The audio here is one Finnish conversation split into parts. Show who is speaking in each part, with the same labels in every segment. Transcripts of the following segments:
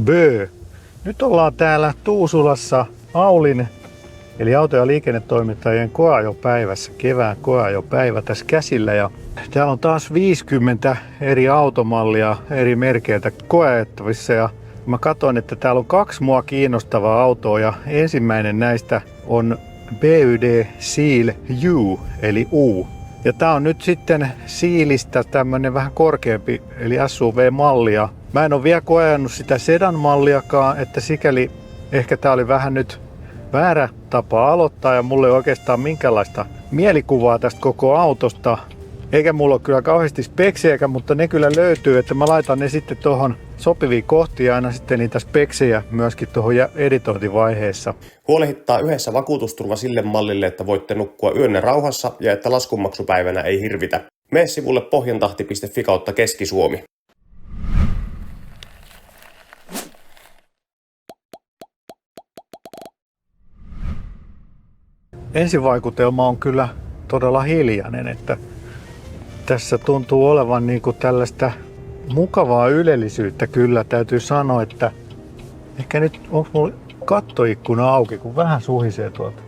Speaker 1: Bö. Nyt ollaan täällä Tuusulassa Aulin eli auto- ja liikennetoimittajien koeajopäivässä, kevään koeajopäivä tässä käsillä. Ja täällä on taas 50 eri automallia eri merkeiltä koeajettavissa. Ja mä katsoin, että täällä on 2 mua kiinnostavaa autoa ja ensimmäinen näistä on BYD Seal U eli U. Ja tää on nyt sitten Sealistä tämmönen vähän korkeampi eli SUV-mallia. Mä en ole vielä koeannut sitä sedan-malliakaan, että sikäli ehkä tää oli vähän nyt väärä tapa aloittaa ja mulla ei oikeastaan minkäänlaista mielikuvaa tästä koko autosta. Eikä mulla ole kyllä kauheasti speksejä, mutta ne kyllä löytyy, että mä laitan ne sitten tuohon sopiviin kohtiin aina sitten niitä speksejä myöskin tuohon editointivaiheessa.
Speaker 2: Huolehittaa yhdessä vakuutusturva sille mallille, että voitte nukkua yönne rauhassa ja että laskunmaksupäivänä ei hirvitä. Mene sivulle pohjantahti.fi kautta Keski-Suomi.
Speaker 1: Ensivaikutelma on kyllä todella hiljainen, että tässä tuntuu olevan niinku tällaista mukavaa ylellisyyttä kyllä. Täytyy sanoa, että ehkä nyt onko mulla kattoikkuna auki, kun vähän suhisee tuolta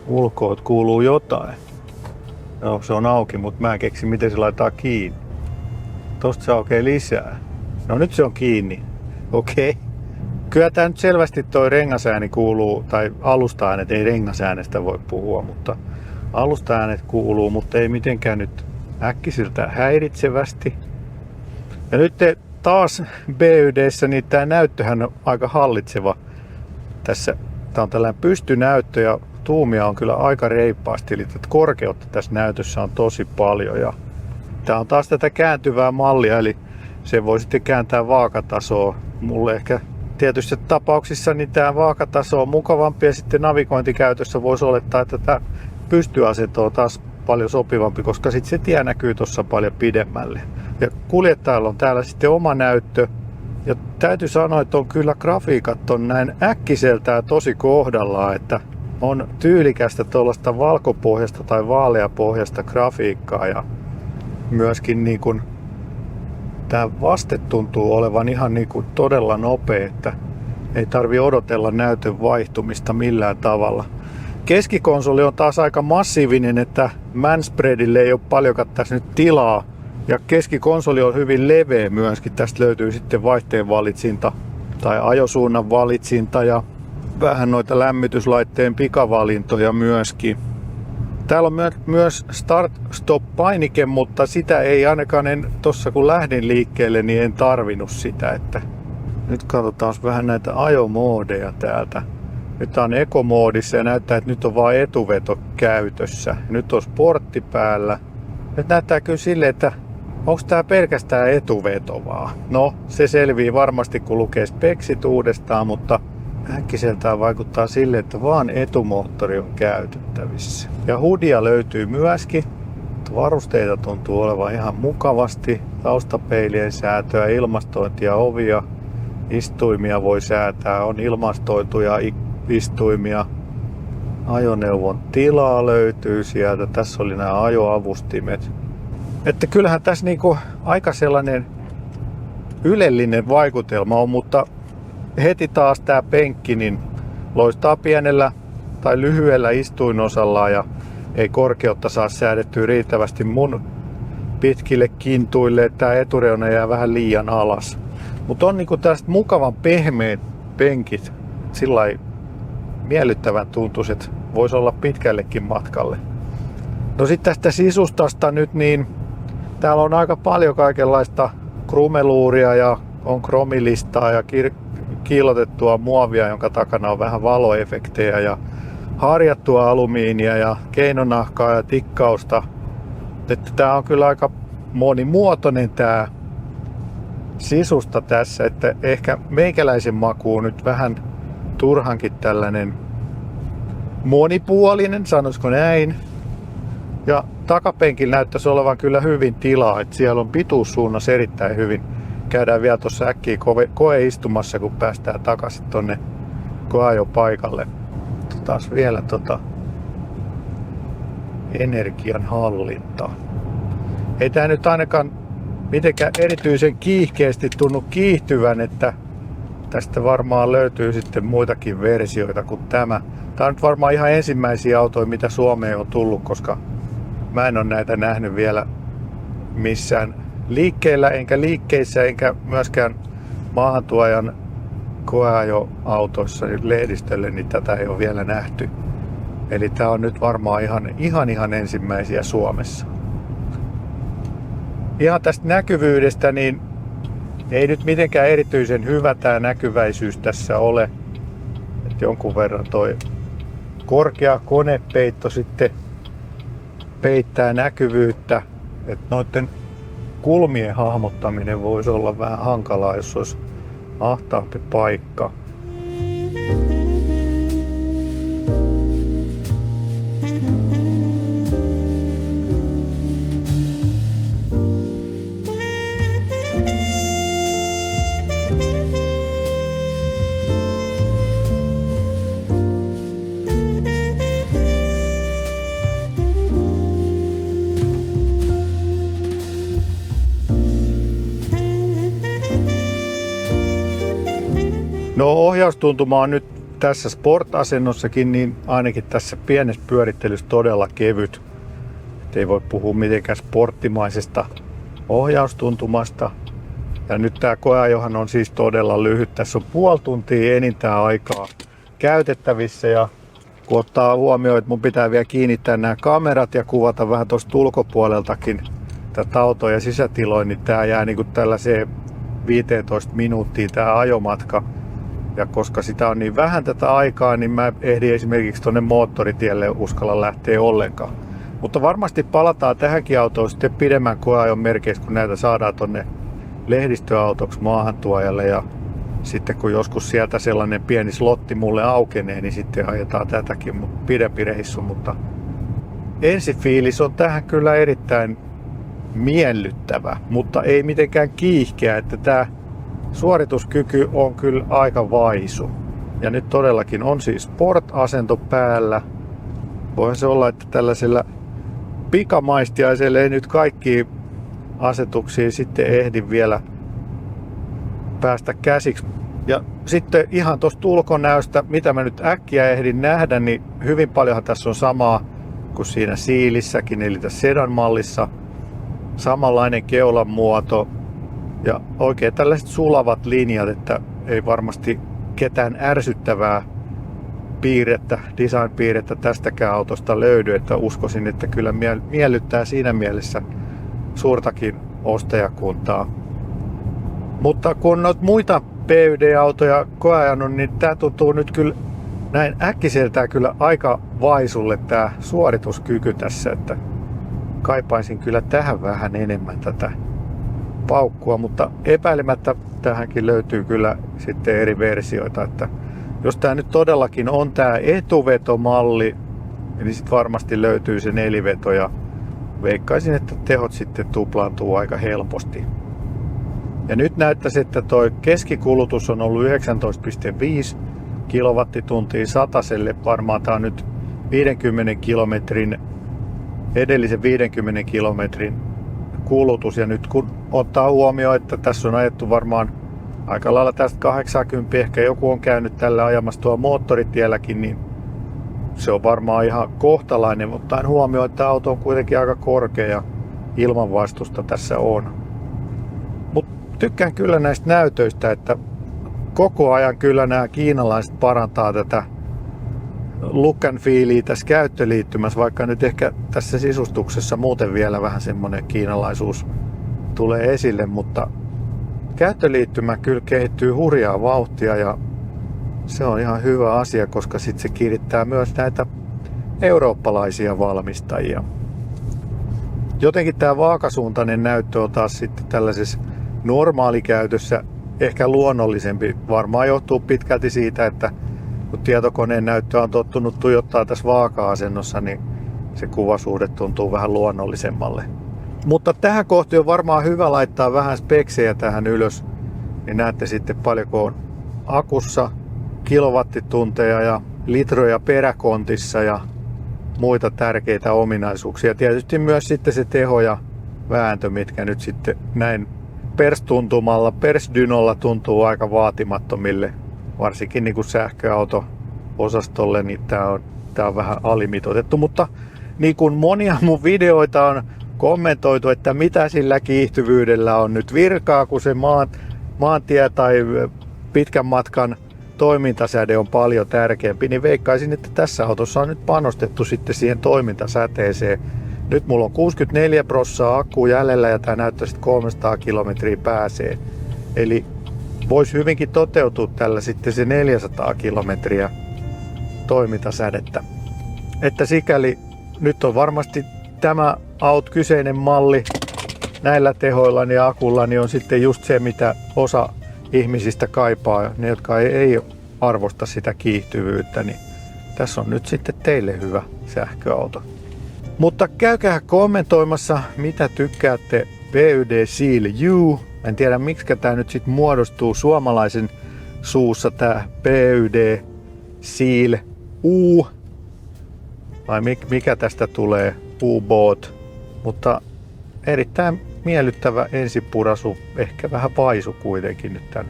Speaker 1: ulkoa, että kuuluu jotain. No, se on auki, mutta mä en keksi miten se laittaa kiinni. Tosta se aukeaa lisää. No nyt se on kiinni. Okei. Kyllä tää nyt selvästi toi rengasääni kuuluu, tai alusta-äänet, ei rengasäänestä voi puhua, mutta alusta-äänet kuuluu, mutta ei mitenkään nyt äkkisiltä häiritsevästi. Ja nyt taas BYD:ssä niin tää näyttöhän on aika hallitseva. Tässä tää on tällainen pystynäyttö ja tuumia on kyllä aika reippaasti, eli korkeutta tässä näytössä on tosi paljon. Ja tää on taas tätä kääntyvää mallia, eli se voi sitten kääntää vaakatasoa. Mulle ehkä tietyissä tapauksissa niin tämä vaakataso on mukavampi ja sitten navigointikäytössä voisi olettaa, että tämä pystyasento on taas paljon sopivampi, koska sitten se tie näkyy tuossa paljon pidemmälle. Ja kuljettajalla on täällä sitten oma näyttö. Ja täytyy sanoa, että on kyllä grafiikat on näin äkkiseltään tosi kohdallaan, että on tyylikästä tuollaista valkopohjasta tai vaaleapohjasta grafiikkaa ja myöskin niin kuin tämä vaste tuntuu olevan ihan niin kuin todella nopea, että ei tarvi odotella näytön vaihtumista millään tavalla. Keskikonsoli on taas aika massiivinen, että manspreadille ei ole paljonkaan tässä nyt tilaa. Ja keskikonsoli on hyvin leveä myöskin. Tästä löytyy sitten vaihteen valitsinta tai ajosuunnan valitsinta ja vähän noita lämmityslaitteen pikavalintoja myöskin. Täällä on myös start-stop-painike, mutta sitä ei ainakaan tossa kun lähdin liikkeelle, niin en tarvinnut sitä. Että nyt katsotaan vähän näitä ajomoodeja täältä. Nyt on ekomoodissa ja näyttää, että nyt on vain etuveto käytössä. Nyt on sportti päällä. Nyt näyttää kyllä silleen, että onko tää pelkästään etuveto vaan. No, se selvii varmasti kun lukee speksit uudestaan, mutta äkkiseltään vaikuttaa sille, että vaan etumoottori on käytettävissä. Ja hoodia löytyy myöskin. Varusteita tuntuu olevan ihan mukavasti. Taustapeilien säätöä, ilmastointia, ovia, istuimia voi säätää. On ilmastoituja istuimia. Ajoneuvon tilaa löytyy sieltä. Tässä oli nämä ajoavustimet. Että kyllähän tässä niinku aika sellainen ylellinen vaikutelma on, mutta heti taas tää penkki niin loistaa pienellä tai lyhyellä istuinosalla ja ei korkeutta saa säädettyä riittävästi mun pitkille kintuille, että tää etureuna jää vähän liian alas. Mutta on niinku tästä mukavan pehmeät penkit, sillai miellyttävän tuntuiset, voisi olla pitkällekin matkalle. No sitten tästä sisustasta nyt niin täällä on aika paljon kaikenlaista krumeluuria ja on kromilistaa ja kiillotettua muovia, jonka takana on vähän valoefektejä ja harjattua alumiinia ja keinonahkaa ja tikkausta. Että tää on kyllä aika monimuotoinen tää sisusta tässä, että ehkä meikäläisen maku on nyt vähän turhankin tällainen monipuolinen, sanoisiko näin. Ja takapenkillä näyttäisi olevan kyllä hyvin tilaa, että siellä on pituussuunnassa erittäin hyvin. Käydään vielä tuossa äkkiä koeistumassa, kun päästään takaisin tonne koeajopaikalle. Taas vielä energian hallinta. Ei tää nyt ainakaan mitenkään erityisen kiihkeästi tunnu kiihtyvän, että tästä varmaan löytyy sitten muitakin versioita kuin tämä. Tämä on nyt varmaan ihan ensimmäisiä autoja, mitä Suomeen on tullut, koska mä en ole näitä nähnyt vielä missään liikkeellä, enkä liikkeissä, enkä myöskään maahantuojan koeajoautoissa lehdistölle, niin tätä ei ole vielä nähty. Eli tämä on nyt varmaan ihan ensimmäisiä Suomessa. Ihan tästä näkyvyydestä, niin ei nyt mitenkään erityisen hyvä tämä näkyväisyys tässä ole. Et jonkun verran toi korkea konepeitto sitten peittää näkyvyyttä. Et noiden kulmien hahmottaminen voisi olla vähän hankalaa, jos olisi ahtaampi paikka. No ohjaustuntuma on nyt tässä Sport-asennossakin, niin ainakin tässä pienessä pyörittelyssä todella kevyt. Et ei voi puhua mitenkään sporttimaisesta ohjaustuntumasta. Ja nyt tämä koeajohan on siis todella lyhyt. Tässä on puoli tuntia enintään aikaa käytettävissä. Ja kun ottaa huomioon, että mun pitää vielä kiinnittää nämä kamerat ja kuvata vähän tuosta ulkopuoleltakin tätä autoa ja sisätiloja, niin tämä jää niin kuin tällaiseen 15 minuuttia tämä ajomatka. Ja koska sitä on niin vähän tätä aikaa, niin mä ehdin esimerkiksi tuonne moottoritielle uskalla lähteä ollenkaan. Mutta varmasti palataan tähänkin autoon sitten pidemmän koeajon merkeissä, kun näitä saadaan tuonne lehdistöautoksi maahantuojalle. Ja sitten kun joskus sieltä sellainen pieni slotti mulle aukenee, niin sitten ajetaan tätäkin pidempi reissu. Mutta ensifiilis on tähän kyllä erittäin miellyttävä, mutta ei mitenkään kiihkeä, että tämä suorituskyky on kyllä aika vaisu. Ja nyt todellakin on siis Sport-asento päällä. Voihan se olla, että tällaisella pikamaistiaisella ei nyt kaikkiin asetuksiin sitten ehdi vielä päästä käsiksi. Ja sitten ihan tuosta ulkonäöstä, mitä mä nyt äkkiä ehdin nähdä, niin hyvin paljonhan tässä on samaa kuin siinä Siilissäkin, eli tässä sedan-mallissa. Samanlainen keulan muoto ja oikein tällaiset sulavat linjat, että ei varmasti ketään ärsyttävää piirrettä, design-piirrettä tästäkään autosta löydy, että uskoisin, että kyllä miellyttää siinä mielessä suurtakin ostajakuntaa. Mutta kun on muita PYD-autoja koeajanut, niin tämä tuntuu nyt kyllä näin äkkiseltään kyllä aika vaisulle tämä suorituskyky tässä, että kaipaisin kyllä tähän vähän enemmän tätä paukkua, mutta epäilemättä tähänkin löytyy kyllä sitten eri versioita, että jos tämä nyt todellakin on tämä etuvetomalli, niin sitten varmasti löytyy se neliveto ja veikkaisin, että tehot sitten tuplaantuu aika helposti. Ja nyt näyttäisi, että tuo keskikulutus on ollut 19,5 kilowattituntia sataselle. Varmaan tämä on nyt 50 kilometrin, edellisen 50 kilometrin kulutus. Ja nyt kun ottaa huomioon, että tässä on ajettu varmaan aika lailla tästä 80, ehkä joku on käynyt tällä ajamassa tuolla moottoritielläkin, niin se on varmaan ihan kohtalainen, mutta en huomioon, että auto on kuitenkin aika korkea ja ilmanvastusta tässä on. Mutta tykkään kyllä näistä näytöistä, että koko ajan kyllä nämä kiinalaiset parantaa tätä look and feelia tässä käyttöliittymässä, vaikka nyt ehkä tässä sisustuksessa muuten vielä vähän semmoinen kiinalaisuus tulee esille, mutta käyttöliittymä kyllä kehittyy hurjaa vauhtia ja se on ihan hyvä asia, koska sitten se kiinnittää myös näitä eurooppalaisia valmistajia. Jotenkin tämä vaakasuuntainen näyttö on taas sitten tällaisessa normaalikäytössä ehkä luonnollisempi. Varmaan johtuu pitkälti siitä, että kun tietokoneen näyttö on tottunut tuijottaa tässä vaaka-asennossa, niin se kuvasuhde tuntuu vähän luonnollisemmalle. Mutta tähän kohti on varmaan hyvä laittaa vähän speksejä tähän ylös, niin näette sitten paljonko on akussa, kilowattitunteja ja litroja peräkontissa ja muita tärkeitä ominaisuuksia. Tietysti myös sitten se teho ja vääntö, mitkä nyt sitten näin perstuntumalla, persdynolla tuntuu aika vaatimattomille, varsinkin niin kuin sähköauto-osastolle, niin tää on vähän alimitoitettu, mutta niin kuin monia mun videoita on kommentoitu, että mitä sillä kiihtyvyydellä on nyt virkaa, kun se maantie tai pitkän matkan toimintasäde on paljon tärkeämpi, niin veikkaisin, että tässä autossa on nyt panostettu sitten siihen toimintasäteeseen. Nyt mulla on 64% akku jäljellä ja tää näyttää sitten 300 kilometriä pääsee. Eli voisi hyvinkin toteutua tällä sitten se 400 kilometriä toimintasädettä. Että sikäli nyt on varmasti tämä kyseinen malli näillä tehoilla ja akulla niin on sitten just se, mitä osa ihmisistä kaipaa. Ne, jotka ei arvosta sitä kiihtyvyyttä, niin tässä on nyt sitten teille hyvä sähköauto. Mutta käykää kommentoimassa, mitä tykkäätte PYD Seal U. En tiedä, miksi tämä nyt sitten muodostuu suomalaisen suussa, tämä PYD Seal U. Vai mikä tästä tulee, U-Boat. Mutta erittäin miellyttävä ensipurasu, ehkä vähän vaisu kuitenkin nyt tämän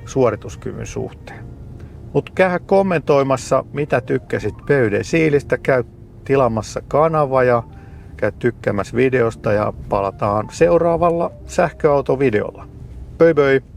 Speaker 1: suorituskyvyn suhteen. Mutta käy kommentoimassa, mitä tykkäsit PYD Sealistä, käy tilaamassa kanava ja käy tykkäämässä videosta ja palataan seuraavalla sähköautovideolla. Bye bye!